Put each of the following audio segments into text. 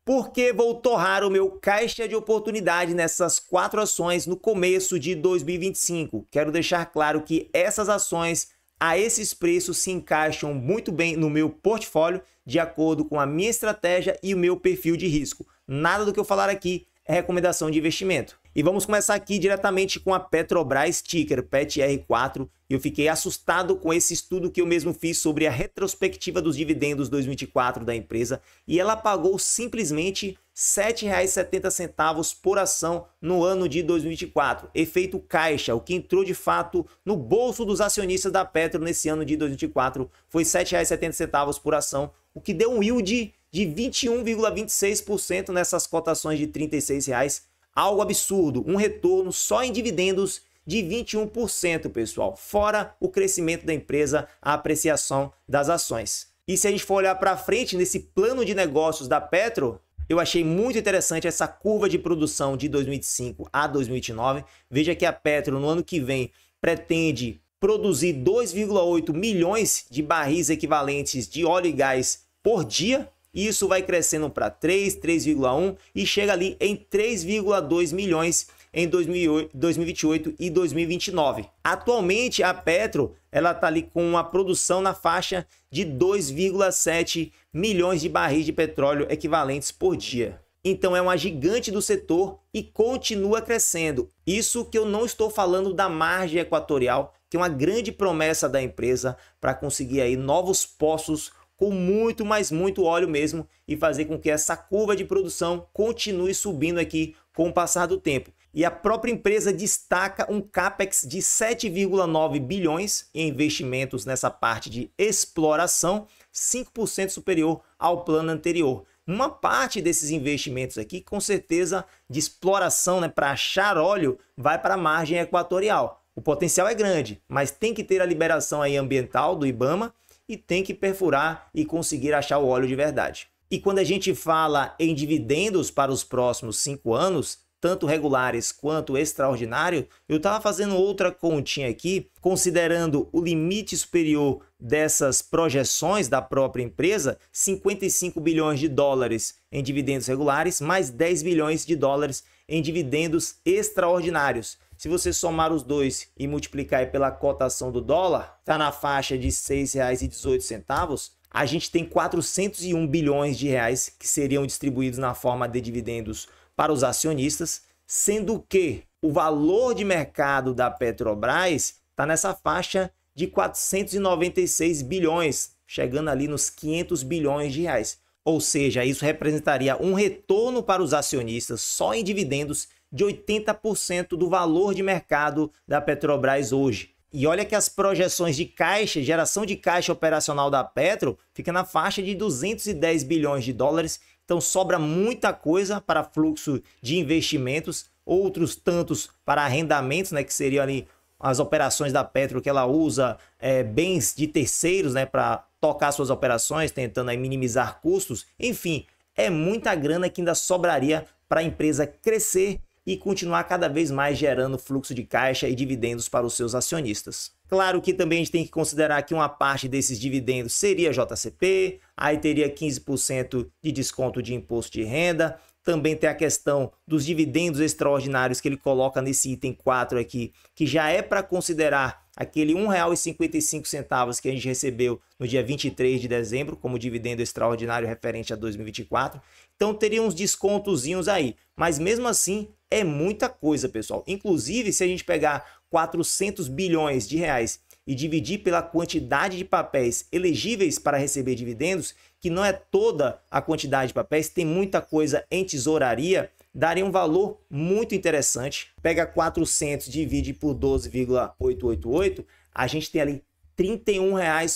Porque vou torrar o meu caixa de oportunidade nessas 4 ações no começo de 2025. Quero deixar claro que essas ações a esses preços se encaixam muito bem no meu portfólio de acordo com a minha estratégia e o meu perfil de risco. Nada do que eu falar aqui é recomendação de investimento. E vamos começar aqui diretamente com a Petrobras, ticker PETR4. Eu fiquei assustado com esse estudo que eu mesmo fiz sobre a retrospectiva dos dividendos 2024 da empresa e ela pagou simplesmente R$ 7,70 por ação no ano de 2024. Efeito caixa, o que entrou de fato no bolso dos acionistas da Petro nesse ano de 2024 foi R$ 7,70 por ação, o que deu um yield de 21,26% nessas cotações de R$ 36. Algo absurdo, um retorno só em dividendos de 21%, pessoal, fora o crescimento da empresa, a apreciação das ações. E se a gente for olhar para frente nesse plano de negócios da Petro, eu achei muito interessante essa curva de produção de 2005 a 2029. Veja que a Petro, no ano que vem, pretende produzir 2,8 milhões de barris equivalentes de óleo e gás por dia. Isso vai crescendo para 3, 3,1 e chega ali em 3,2 milhões em 2028 e 2029. Atualmente a Petro ela está ali com uma produção na faixa de 2,7 milhões de barris de petróleo equivalentes por dia. Então é uma gigante do setor e continua crescendo. Isso que eu não estou falando da margem equatorial, que é uma grande promessa da empresa para conseguir aí novos poços com muito, mas muito óleo mesmo e fazer com que essa curva de produção continue subindo aqui com o passar do tempo. E a própria empresa destaca um CAPEX de 7,9 bilhões em investimentos nessa parte de exploração, 5% superior ao plano anterior. Uma parte desses investimentos aqui, com certeza, de exploração, para achar óleo, vai para a margem equatorial. O potencial é grande, mas tem que ter a liberação aí ambiental do IBAMA e tem que perfurar e conseguir achar o óleo de verdade. E quando a gente fala em dividendos para os próximos 5 anos, tanto regulares quanto extraordinário, eu estava fazendo outra continha aqui, considerando o limite superior dessas projeções da própria empresa, 55 bilhões de dólares em dividendos regulares, mais 10 bilhões de dólares em dividendos extraordinários. Se você somar os dois e multiplicar pela cotação do dólar, está na faixa de R$ 6,18, a gente tem 401 bilhões de reais que seriam distribuídos na forma de dividendos para os acionistas, sendo que o valor de mercado da Petrobras está nessa faixa de 496 bilhões, chegando ali nos 500 bilhões de reais. Ou seja, isso representaria um retorno para os acionistas só em dividendos de 80% do valor de mercado da Petrobras hoje. E olha que as projeções de caixa, geração de caixa operacional da Petro, fica na faixa de 210 bilhões de dólares. Então sobra muita coisa para fluxo de investimentos, outros tantos para arrendamentos, que seriam ali as operações da Petro que ela usa bens de terceiros, para tocar suas operações, tentando aí minimizar custos. Enfim, é muita grana que ainda sobraria para a empresa crescer e continuar cada vez mais gerando fluxo de caixa e dividendos para os seus acionistas. Claro que também a gente tem que considerar que uma parte desses dividendos seria JCP, aí teria 15% de desconto de imposto de renda, também tem a questão dos dividendos extraordinários que ele coloca nesse item 4 aqui, que já é para considerar aquele R$ 1,55 que a gente recebeu no dia 23 de dezembro como dividendo extraordinário referente a 2024. Então teria uns descontozinhos aí, mas mesmo assim é muita coisa, pessoal. Inclusive, se a gente pegar 400 bilhões de reais e dividir pela quantidade de papéis elegíveis para receber dividendos, que não é toda a quantidade de papéis, tem muita coisa em tesouraria, daria um valor muito interessante. Pega 400, divide por 12,888, a gente tem ali R$ 31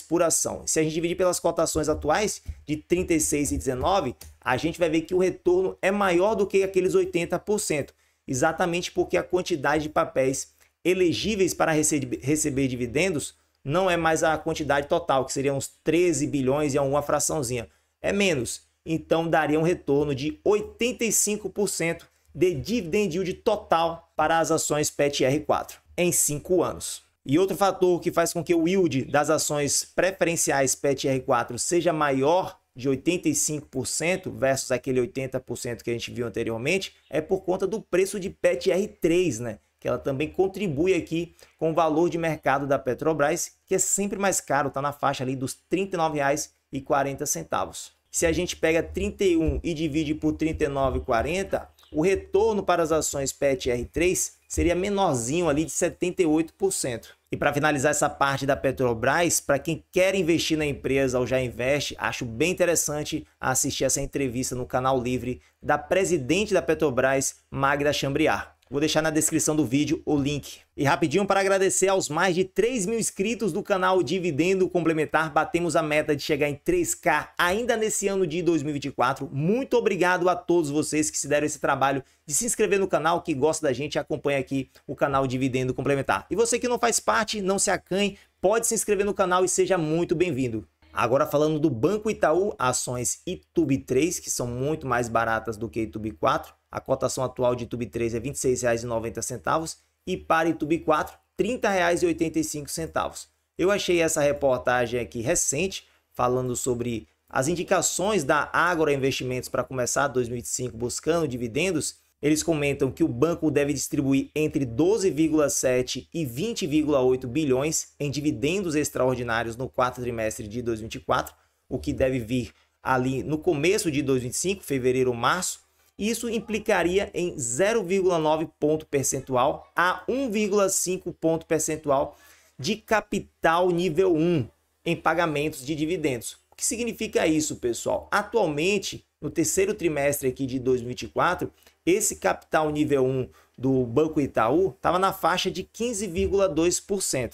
por ação. Se a gente dividir pelas cotações atuais de 36,19, a gente vai ver que o retorno é maior do que aqueles 80%, exatamente porque a quantidade de papéis elegíveis para receber dividendos não é mais a quantidade total, que seria uns 13 bilhões e alguma fraçãozinha. É menos. Então daria um retorno de 85% de dividend yield total para as ações PETR4 em 5 anos. E outro fator que faz com que o yield das ações preferenciais PETR4 seja maior de 85% versus aquele 80% que a gente viu anteriormente, é por conta do preço de PET-R3, né? Que ela também contribui aqui com o valor de mercado da Petrobras, que é sempre mais caro, está na faixa ali dos R$ 39,40. Se a gente pega 31 e divide por 39,40, o retorno para as ações PET-R3 seria menorzinho ali de 78%. E para finalizar essa parte da Petrobras, para quem quer investir na empresa ou já investe, acho bem interessante assistir essa entrevista no Canal Livre da presidente da Petrobras, Magda Chambriard. Vou deixar na descrição do vídeo o link. E rapidinho para agradecer aos mais de 3.000 inscritos do canal Dividendo Complementar. Batemos a meta de chegar em 3K ainda nesse ano de 2024. Muito obrigado a todos vocês que se deram esse trabalho de se inscrever no canal, que gosta da gente e acompanha aqui o canal Dividendo Complementar. E você que não faz parte, não se acanhe, pode se inscrever no canal e seja muito bem-vindo. Agora falando do Banco Itaú, ações ITUB3, que são muito mais baratas do que ITUB4. A cotação atual de ITUB3 é R$ 26,90 e para ITUB4, R$ 30,85. Eu achei essa reportagem aqui recente, falando sobre as indicações da Ágora Investimentos para começar 2025 buscando dividendos. Eles comentam que o banco deve distribuir entre 12,7 e 20,8 bilhões em dividendos extraordinários no quarto trimestre de 2024, o que deve vir ali no começo de 2025, fevereiro ou março. Isso implicaria em 0,9 ponto percentual a 1,5 ponto percentual de capital nível 1 em pagamentos de dividendos. O que significa isso, pessoal? Atualmente, no terceiro trimestre aqui de 2024, esse capital nível 1 do Banco Itaú estava na faixa de 15,2%.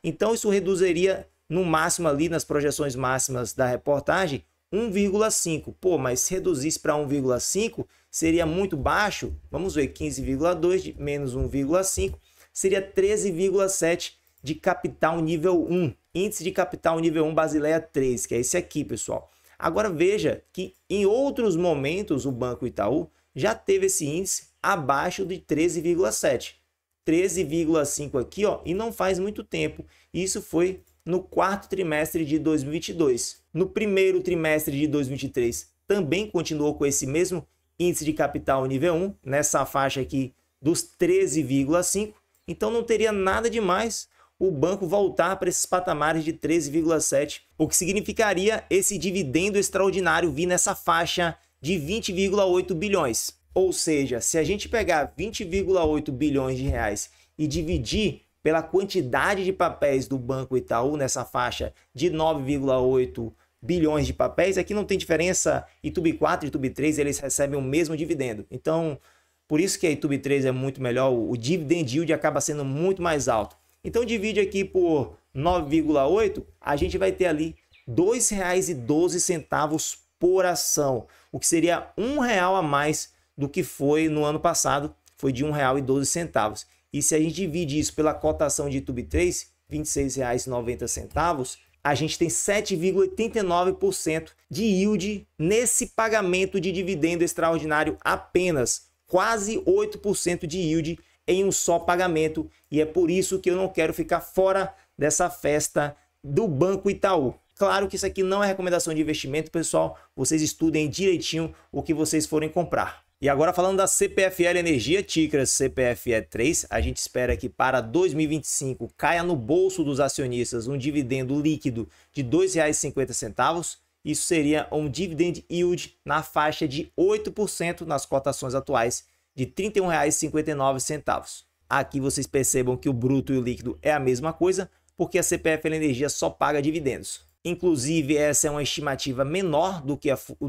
Então, isso reduziria no máximo ali, nas projeções máximas da reportagem, 1,5. Pô, mas se reduzisse para 1,5 seria muito baixo. Vamos ver, 15,2 menos 1,5 seria 13,7 de capital nível 1. Índice de capital nível 1 Basileia 3, que é esse aqui, pessoal. Agora veja que em outros momentos o Banco Itaú já teve esse índice abaixo de 13,7. 13,5 aqui, ó, e não faz muito tempo. Isso foi no quarto trimestre de 2022. No primeiro trimestre de 2023 também continuou com esse mesmo índice de capital nível 1, nessa faixa aqui dos 13,5. Então não teria nada demais o banco voltar para esses patamares de 13,7, o que significaria esse dividendo extraordinário vir nessa faixa de 20,8 bilhões. Ou seja, se a gente pegar 20,8 bilhões de reais e dividir pela quantidade de papéis do Banco Itaú nessa faixa de 9,8 bilhões de papéis, aqui não tem diferença, ITUB4 e ITUB3 eles recebem o mesmo dividendo. Então, por isso que a ITUB3 é muito melhor, o dividend yield acaba sendo muito mais alto. Então, divide aqui por 9,8, a gente vai ter ali R$ 2,12 por ação, o que seria R$1 a mais do que foi no ano passado, foi de R$ 1,12. E se a gente divide isso pela cotação de ITUB3, R$ 26,90, a gente tem 7,89% de yield nesse pagamento de dividendo extraordinário apenas. Quase 8% de yield em um só pagamento. E é por isso que eu não quero ficar fora dessa festa do Banco Itaú. Claro que isso aqui não é recomendação de investimento, pessoal. Vocês estudem direitinho o que vocês forem comprar. E agora falando da CPFL Energia, ticker CPFE3, a gente espera que para 2025 caia no bolso dos acionistas um dividendo líquido de R$ 2,50. Isso seria um dividend yield na faixa de 8% nas cotações atuais de R$ 31,59. Aqui vocês percebam que o bruto e o líquido é a mesma coisa, porque a CPFL Energia só paga dividendos. Inclusive, essa é uma estimativa menor do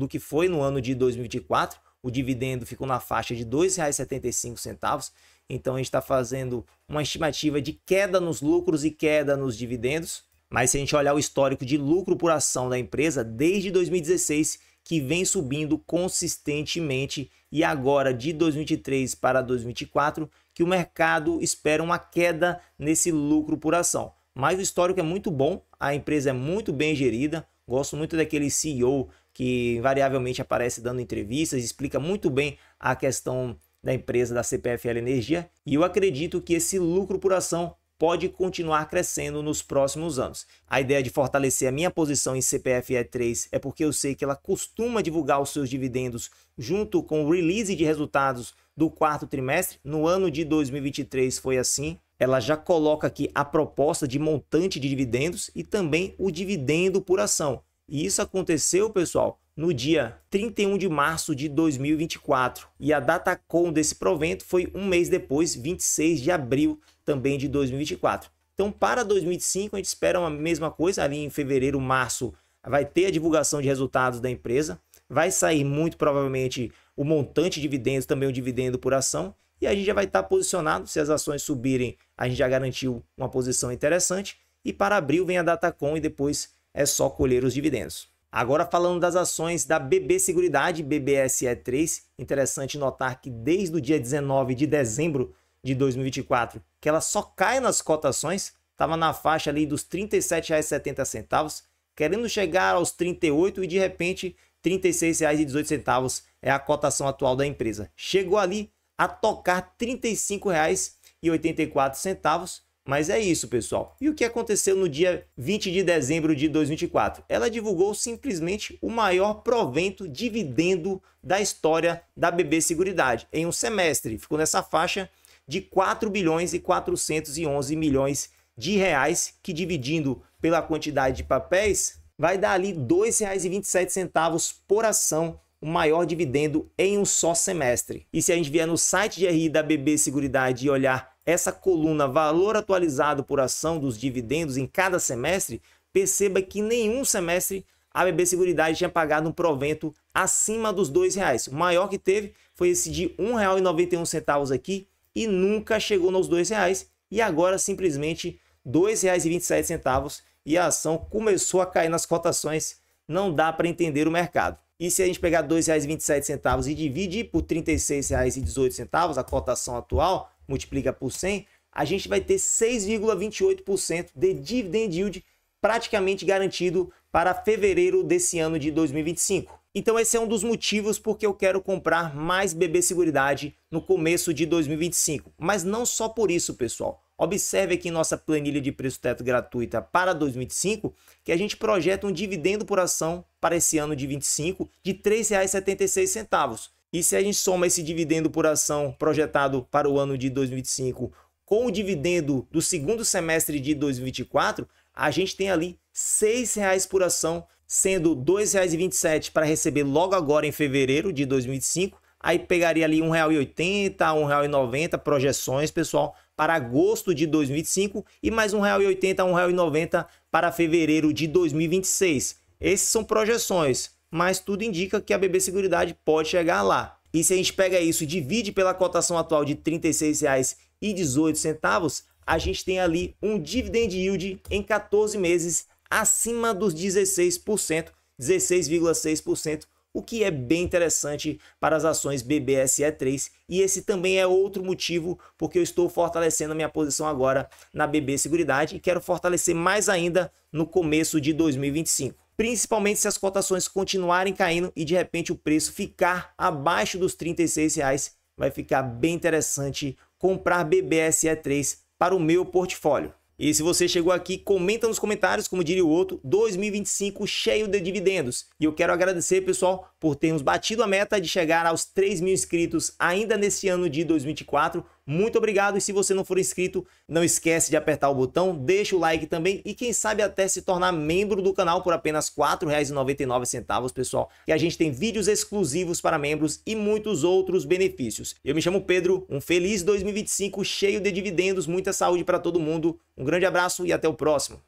que foi no ano de 2024. O dividendo ficou na faixa de R$ 2,75. Então, a gente está fazendo uma estimativa de queda nos lucros e queda nos dividendos. Mas se a gente olhar o histórico de lucro por ação da empresa, desde 2016, que vem subindo consistentemente, e agora de 2023 para 2024, que o mercado espera uma queda nesse lucro por ação. Mas o histórico é muito bom, a empresa é muito bem gerida, gosto muito daquele CEO que invariavelmente aparece dando entrevistas, explica muito bem a questão da empresa da CPFL Energia, e eu acredito que esse lucro por ação pode continuar crescendo nos próximos anos. A ideia de fortalecer a minha posição em CPFE3 é porque eu sei que ela costuma divulgar os seus dividendos junto com o release de resultados do quarto trimestre. No ano de 2023 foi assim. Ela já coloca aqui a proposta de montante de dividendos e também o dividendo por ação. E isso aconteceu, pessoal, no dia 31 de março de 2024. E a datacom desse provento foi um mês depois, 26 de abril também de 2024. Então, para 2025, a gente espera a mesma coisa. Ali em fevereiro, março, vai ter a divulgação de resultados da empresa. Vai sair muito provavelmente o montante de dividendos, também o dividendo por ação. E a gente já vai estar posicionado. Se as ações subirem, a gente já garantiu uma posição interessante. E para abril vem a datacom e depois é só colher os dividendos. Agora falando das ações da BB Seguridade, BBSE3, interessante notar que desde o dia 19 de dezembro de 2024, que ela só cai nas cotações, estava na faixa ali dos R$ 37,70, querendo chegar aos 38 e de repente R$ 36,18 é a cotação atual da empresa. Chegou ali a tocar R$ 35,84, mas é isso, pessoal. E o que aconteceu no dia 20 de dezembro de 2024? Ela divulgou simplesmente o maior provento dividendo da história da BB Seguridade em um semestre. Ficou nessa faixa de 4 bilhões e 411 milhões de reais, que dividindo pela quantidade de papéis, vai dar ali R$ 2,27 por ação, o maior dividendo em um só semestre. E se a gente vier no site de RI da BB Seguridade e olhar essa coluna valor atualizado por ação dos dividendos em cada semestre, perceba que nenhum semestre a BB Seguridade tinha pagado um provento acima dos R$ 2,00. O maior que teve foi esse de R$ 1,91 aqui e nunca chegou nos R$ 2,00. E agora simplesmente R$ 2,27 e a ação começou a cair nas cotações. Não dá para entender o mercado. E se a gente pegar R$ 2,27 e dividir por R$ 36,18, a cotação atual, multiplica por 100, a gente vai ter 6,28% de dividend yield praticamente garantido para fevereiro desse ano de 2025. Então esse é um dos motivos porque eu quero comprar mais BB Seguridade no começo de 2025. Mas não só por isso, pessoal. Observe aqui em nossa planilha de preço teto gratuita para 2025 que a gente projeta um dividendo por ação para esse ano de 25 de R$ 3,76. E se a gente soma esse dividendo por ação projetado para o ano de 2025 com o dividendo do segundo semestre de 2024, a gente tem ali R$ 6,00 por ação, sendo R$ 2,27 para receber logo agora em fevereiro de 2025. Aí pegaria ali R$ 1,80, R$ 1,90 projeções, pessoal, para agosto de 2025 e mais R$ 1,80, R$ 1,90 para fevereiro de 2026. Essas são projeções, mas tudo indica que a BB Seguridade pode chegar lá. E se a gente pega isso e divide pela cotação atual de R$ 36,18, a gente tem ali um dividend yield em 14 meses acima dos 16%, 16,6%, o que é bem interessante para as ações BBSE3. E esse também é outro motivo porque eu estou fortalecendo a minha posição agora na BB Seguridade e quero fortalecer mais ainda no começo de 2025. Principalmente se as cotações continuarem caindo e de repente o preço ficar abaixo dos R$ 36,00, vai ficar bem interessante comprar BBSE3 para o meu portfólio. E se você chegou aqui, comenta nos comentários, como diria o outro, 2025 cheio de dividendos. E eu quero agradecer, pessoal, por termos batido a meta de chegar aos 3.000 inscritos ainda nesse ano de 2024. Muito obrigado, e se você não for inscrito, não esquece de apertar o botão, deixa o like também e quem sabe até se tornar membro do canal por apenas R$ 4,99, pessoal. E a gente tem vídeos exclusivos para membros e muitos outros benefícios. Eu me chamo Pedro, um feliz 2025 cheio de dividendos, muita saúde para todo mundo. Um grande abraço e até o próximo.